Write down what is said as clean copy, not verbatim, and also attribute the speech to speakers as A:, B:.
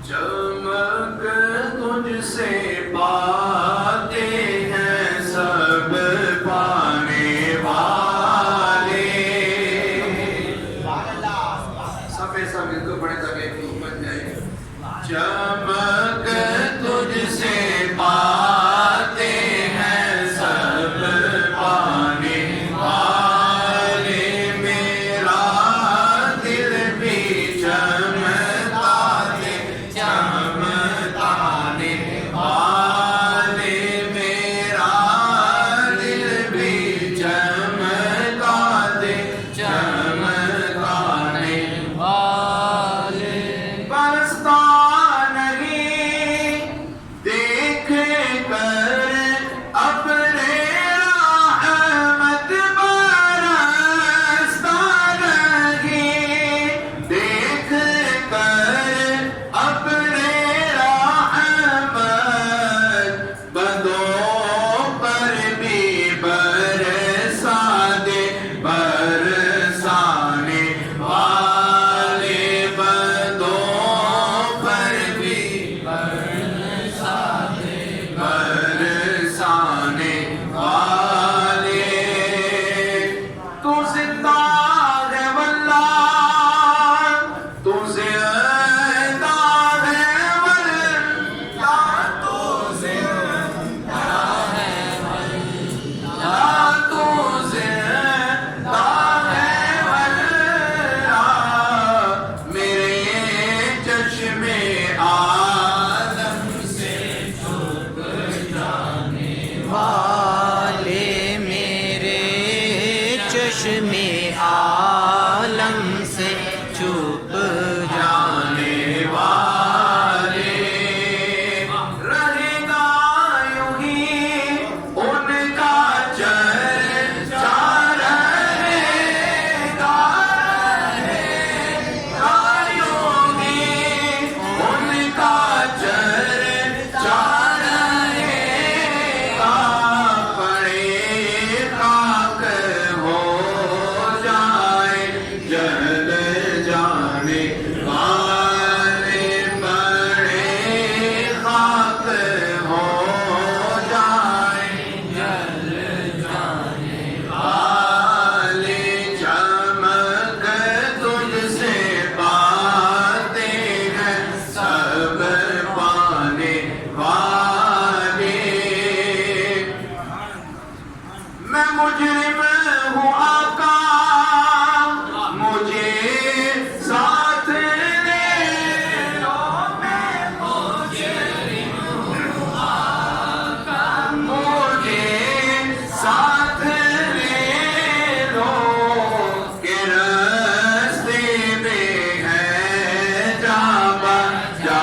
A: चमक तुझसे पाते हैं सब पाने वाले। सबे सब इनको बड़े तबे बन जाए। चमक तुझसे पाते हैं सब पाने वाले। मेरा दिल भी चमका दे चमकाने वाले। मेरा दिल भी चमका दे चमकाने वाले। बरसता नहीं देख कर अपने रहमत बरसता नहीं देख कर अपने रहमत। बंदों पर भी बरसा दे बरसाने वाले। बंदों पर भी बरसा दे बरसाने वाले। तू जिंदा है वल्लाह, तू जिंदा है वल्लाह, तू जिंदा है वल्लाह, तू जिंदा है वल्लाह। मेरे चश्मे आलम से छुप जाने
B: वाले। मेरे चश्मे आलम से छुप
A: जाने वाले। रहेगा यूं ही उनका चर्चा रहेगा। रहेगा यूं ही उनका चर्चा रहेगा। पड़े खाक हो जाए जल जाने वाले। पड़े खाक हो जाए जल जाने वाले। चमक तुझसे पाते हैं सब पाने वाले। मैं मुजरिम हूँ आका, मुझे साथ ले लो। मैं मुजरिम हूँ आका, मुझे साथ ले लो। के रास्ते में है जाबा जा